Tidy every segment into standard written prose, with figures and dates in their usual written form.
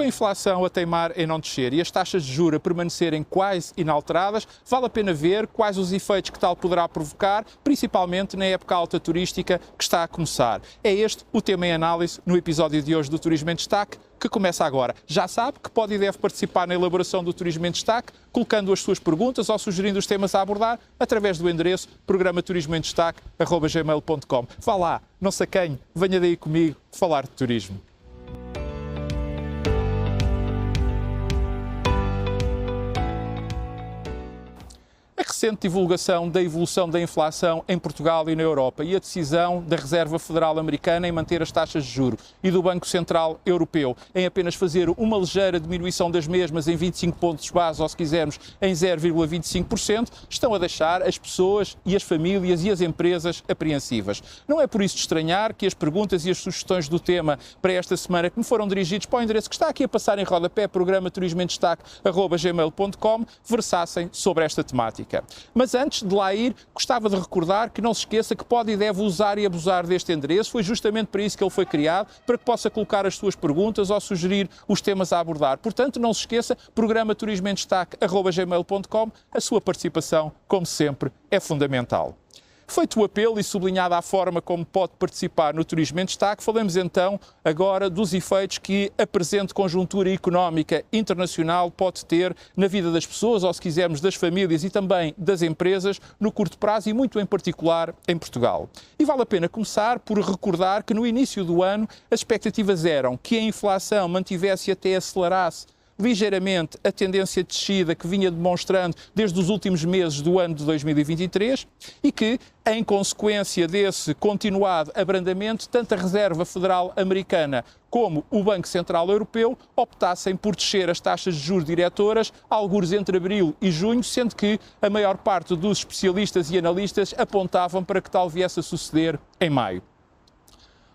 inflação a teimar em não descer e as taxas de juros a permanecerem quase inalteradas, vale a pena ver quais os efeitos que tal poderá provocar, principalmente na época alta turística que está a começar. É este o tema em análise no episódio de hoje do Turismo em Destaque, que começa agora. Já sabe que pode e deve participar na elaboração do Turismo em Destaque, colocando as suas perguntas ou sugerindo os temas a abordar através do endereço programaturismoemdestaque@gmail.com. Vá lá, não se acanhe, venha daí comigo falar de turismo. A recente divulgação da evolução da inflação em Portugal e na Europa e a decisão da Reserva Federal Americana em manter as taxas de juros e do Banco Central Europeu em apenas fazer uma ligeira diminuição das mesmas em 25 pontos base ou, se quisermos, em 0,25%, estão a deixar as pessoas e as famílias e as empresas apreensivas. Não é por isso de estranhar que as perguntas e as sugestões do tema para esta semana que me foram dirigidos para o endereço que está aqui a passar em rodapé, programaturismoemdestaque@gmail.com, versassem sobre esta temática. Mas antes de lá ir, gostava de recordar que não se esqueça que pode e deve usar e abusar deste endereço. Foi justamente para isso que ele foi criado, para que possa colocar as suas perguntas ou sugerir os temas a abordar. Portanto, não se esqueça, programaturismoemdestaque@gmail.com. A sua participação, como sempre, é fundamental. Feito o apelo e sublinhada a forma como pode participar no Turismo em Destaque, falamos então agora dos efeitos que a presente conjuntura económica internacional pode ter na vida das pessoas, ou se quisermos, das famílias e também das empresas, no curto prazo e muito em particular em Portugal. E vale a pena começar por recordar que no início do ano as expectativas eram que a inflação mantivesse e até acelerasse ligeiramente a tendência de descida que vinha demonstrando desde os últimos meses do ano de 2023 e que, em consequência desse continuado abrandamento, tanto a Reserva Federal Americana como o Banco Central Europeu optassem por descer as taxas de juros diretoras, algures entre abril e junho, sendo que a maior parte dos especialistas e analistas apontavam para que tal viesse a suceder em maio.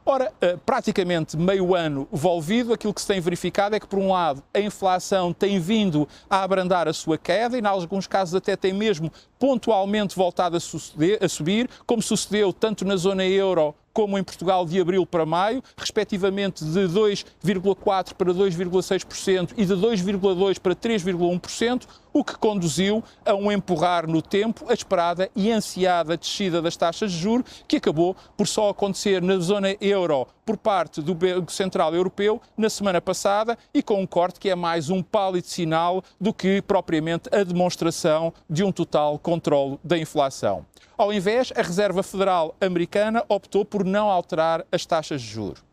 Ora, praticamente meio ano envolvido, aquilo que se tem verificado é que, por um lado, a inflação tem vindo a abrandar a sua queda e, em alguns casos, até tem mesmo pontualmente voltado a subir, como sucedeu tanto na zona euro como em Portugal de abril para maio, respectivamente de 2,4% para 2,6% e de 2,2% para 3,1%, o que conduziu a um empurrar no tempo a esperada e ansiada descida das taxas de juros, que acabou por só acontecer na zona euro por parte do Banco Central Europeu na semana passada e com um corte que é mais um pálido sinal do que propriamente a demonstração de um total controle da inflação. Ao invés, a Reserva Federal Americana optou por não alterar as taxas de juros.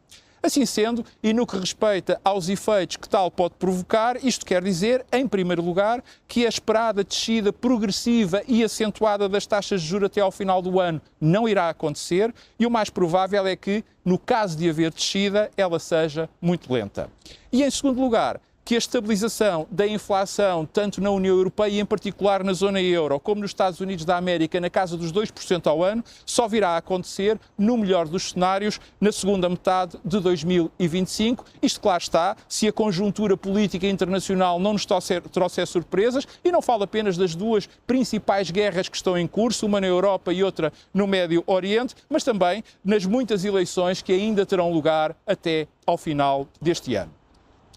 Assim sendo, e no que respeita aos efeitos que tal pode provocar, isto quer dizer, em primeiro lugar, que a esperada descida progressiva e acentuada das taxas de juros até ao final do ano não irá acontecer e o mais provável é que, no caso de haver descida, ela seja muito lenta. E em segundo lugar, que a estabilização da inflação, tanto na União Europeia e em particular na zona euro, como nos Estados Unidos da América, na casa dos 2% ao ano, só virá a acontecer, no melhor dos cenários, na segunda metade de 2025. Isto, claro está, se a conjuntura política internacional não nos trouxer surpresas, e não falo apenas das duas principais guerras que estão em curso, uma na Europa e outra no Médio Oriente, mas também nas muitas eleições que ainda terão lugar até ao final deste ano.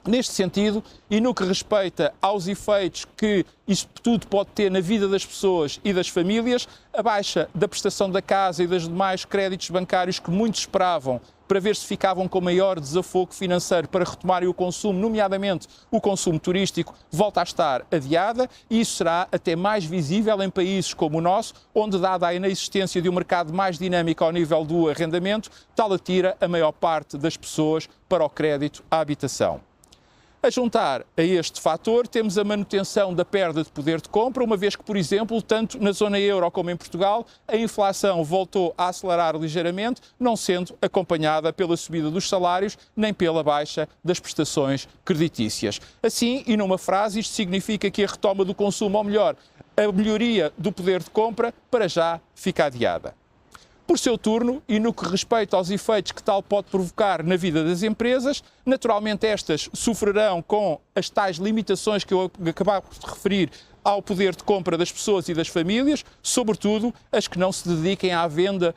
Neste sentido, e no que respeita aos efeitos que isto tudo pode ter na vida das pessoas e das famílias, a baixa da prestação da casa e dos demais créditos bancários que muitos esperavam para ver se ficavam com maior desafogo financeiro para retomarem o consumo, nomeadamente o consumo turístico, volta a estar adiada e isso será até mais visível em países como o nosso, onde, dada a inexistência de um mercado mais dinâmico ao nível do arrendamento, tal atira a maior parte das pessoas para o crédito à habitação. A juntar a este fator, temos a manutenção da perda de poder de compra, uma vez que, por exemplo, tanto na zona euro como em Portugal, a inflação voltou a acelerar ligeiramente, não sendo acompanhada pela subida dos salários nem pela baixa das prestações creditícias. Assim, e numa frase, isto significa que a retoma do consumo, ou melhor, a melhoria do poder de compra, para já fica adiada. Por seu turno, e no que respeita aos efeitos que tal pode provocar na vida das empresas, naturalmente estas sofrerão com as tais limitações que eu acabava de referir ao poder de compra das pessoas e das famílias, sobretudo as que não se dediquem à venda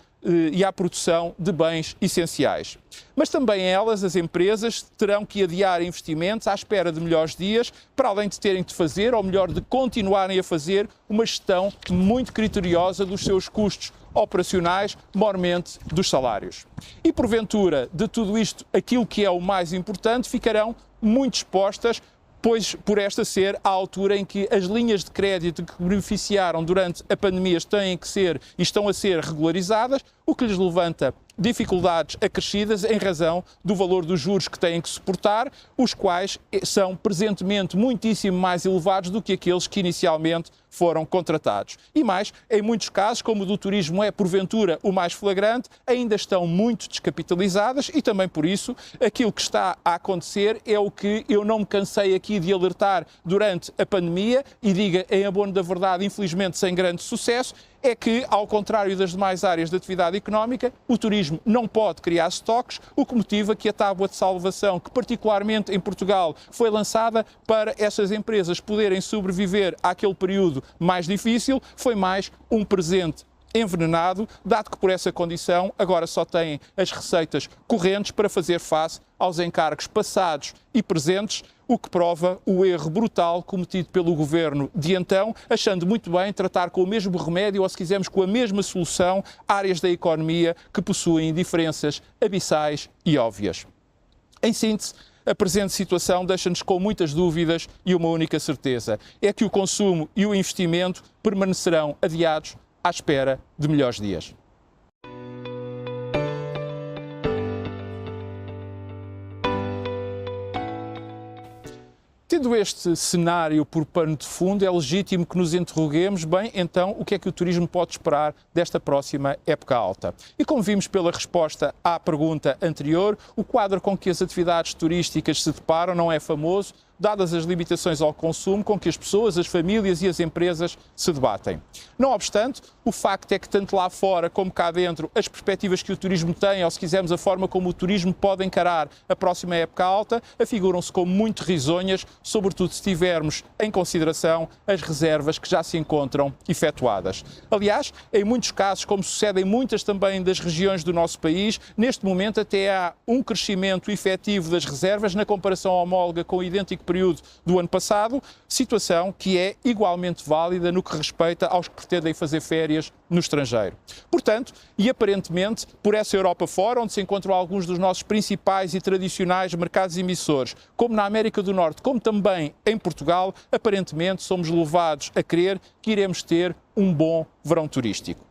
e à produção de bens essenciais. Mas também elas, as empresas, terão que adiar investimentos à espera de melhores dias, para além de terem de fazer, ou melhor, de continuarem a fazer, uma gestão muito criteriosa dos seus custos operacionais, mormente dos salários. E porventura, de tudo isto, aquilo que é o mais importante, ficarão muito expostas, pois por esta ser a altura em que as linhas de crédito que beneficiaram durante a pandemia têm que ser e estão a ser regularizadas, o que lhes levanta dificuldades acrescidas em razão do valor dos juros que têm que suportar, os quais são presentemente muitíssimo mais elevados do que aqueles que inicialmente foram contratados. E mais, em muitos casos, como o do turismo é porventura o mais flagrante, ainda estão muito descapitalizadas e também por isso aquilo que está a acontecer é o que eu não me cansei aqui de alertar durante a pandemia e diga em abono da verdade, infelizmente sem grande sucesso, é que, ao contrário das demais áreas de atividade económica, o turismo não pode criar estoques, o que motiva que a tábua de salvação, que particularmente em Portugal foi lançada para essas empresas poderem sobreviver àquele período mais difícil, foi mais um presente envenenado, dado que por essa condição agora só têm as receitas correntes para fazer face aos encargos passados e presentes, o que prova o erro brutal cometido pelo governo de então, achando muito bem tratar com o mesmo remédio, ou se quisermos com a mesma solução, áreas da economia que possuem diferenças abissais e óbvias. Em síntese, a presente situação deixa-nos com muitas dúvidas e uma única certeza, é que o consumo e o investimento permanecerão adiados à espera de melhores dias. Tendo este cenário por pano de fundo, é legítimo que nos interroguemos, bem, então, o que é que o turismo pode esperar desta próxima época alta? E como vimos pela resposta à pergunta anterior, o quadro com que as atividades turísticas se deparam não é famoso, dadas as limitações ao consumo com que as pessoas, as famílias e as empresas se debatem. Não obstante, o facto é que tanto lá fora como cá dentro, as perspectivas que o turismo tem, ou se quisermos a forma como o turismo pode encarar a próxima época alta, afiguram-se como muito risonhas, sobretudo se tivermos em consideração as reservas que já se encontram efetuadas. Aliás, em muitos casos, como sucede em muitas também das regiões do nosso país, neste momento até há um crescimento efetivo das reservas na comparação homóloga com o idêntico período do ano passado, situação que é igualmente válida no que respeita aos que pretendem fazer férias no estrangeiro. Portanto, e aparentemente, por essa Europa fora, onde se encontram alguns dos nossos principais e tradicionais mercados emissores, como na América do Norte, como também em Portugal, aparentemente somos levados a crer que iremos ter um bom verão turístico.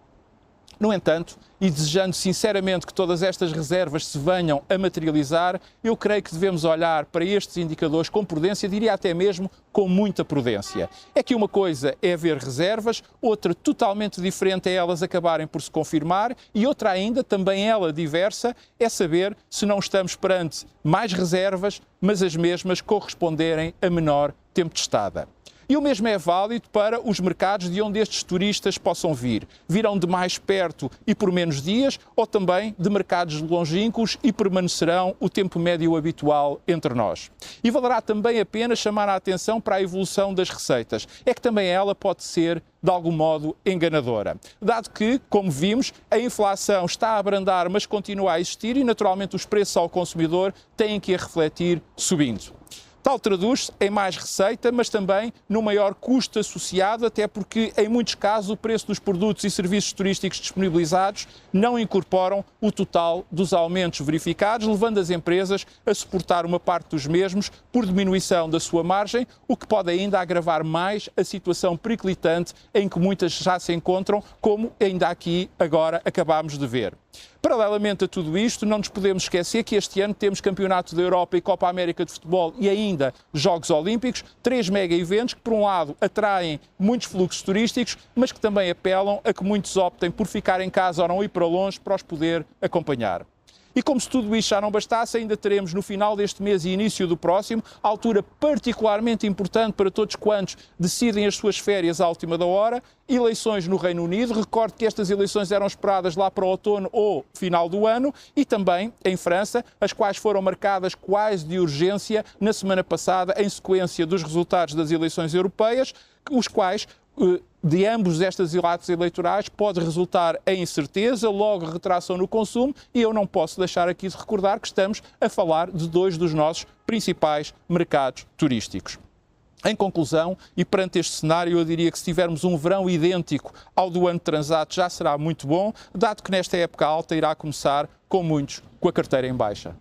No entanto, e desejando sinceramente que todas estas reservas se venham a materializar, eu creio que devemos olhar para estes indicadores com prudência, diria até mesmo com muita prudência. É que uma coisa é haver reservas, outra totalmente diferente é elas acabarem por se confirmar e outra ainda, também ela diversa, é saber se não estamos perante mais reservas, mas as mesmas corresponderem a menor tempo de estada. E o mesmo é válido para os mercados de onde estes turistas possam vir. Virão de mais perto e por menos dias, ou também de mercados longínquos e permanecerão o tempo médio habitual entre nós. E valerá também a pena chamar a atenção para a evolução das receitas. É que também ela pode ser, de algum modo, enganadora. Dado que, como vimos, a inflação está a abrandar, mas continua a existir e, naturalmente, os preços ao consumidor têm que a refletir subindo. Tal traduz-se em mais receita, mas também no maior custo associado, até porque, em muitos casos, o preço dos produtos e serviços turísticos disponibilizados não incorporam o total dos aumentos verificados, levando as empresas a suportar uma parte dos mesmos por diminuição da sua margem, o que pode ainda agravar mais a situação periclitante em que muitas já se encontram, como ainda aqui agora acabámos de ver. Paralelamente a tudo isto, não nos podemos esquecer que este ano temos Campeonato da Europa e Copa América de Futebol e ainda Jogos Olímpicos, 3 mega-eventos que, por um lado, atraem muitos fluxos turísticos, mas que também apelam a que muitos optem por ficar em casa ou não ir para longe para os poder acompanhar. E como se tudo isto já não bastasse, ainda teremos no final deste mês e início do próximo, altura particularmente importante para todos quantos decidem as suas férias à última da hora, eleições no Reino Unido. Recordo que estas eleições eram esperadas lá para o outono ou final do ano, e também em França, as quais foram marcadas quase de urgência na semana passada, em sequência dos resultados das eleições europeias, os quais de ambos estes atos eleitorais pode resultar em incerteza, logo retração no consumo, e eu não posso deixar aqui de recordar que estamos a falar de dois dos nossos principais mercados turísticos. Em conclusão, e perante este cenário, eu diria que se tivermos um verão idêntico ao do ano transato já será muito bom, dado que nesta época alta irá começar, com muitos, com a carteira em baixa.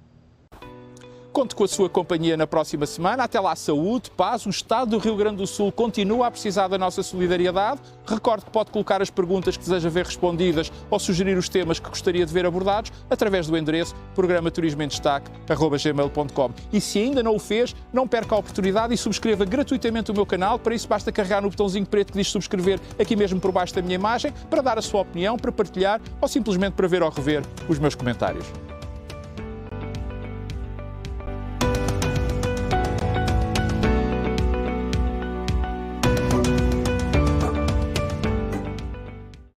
Conto com a sua companhia na próxima semana. Até lá, saúde, paz. O Estado do Rio Grande do Sul continua a precisar da nossa solidariedade. Recordo que pode colocar as perguntas que deseja ver respondidas ou sugerir os temas que gostaria de ver abordados através do endereço programaturismoemdestaque@gmail.com. E se ainda não o fez, não perca a oportunidade e subscreva gratuitamente o meu canal. Para isso basta carregar no botãozinho preto que diz subscrever aqui mesmo por baixo da minha imagem para dar a sua opinião, para partilhar ou simplesmente para ver ou rever os meus comentários.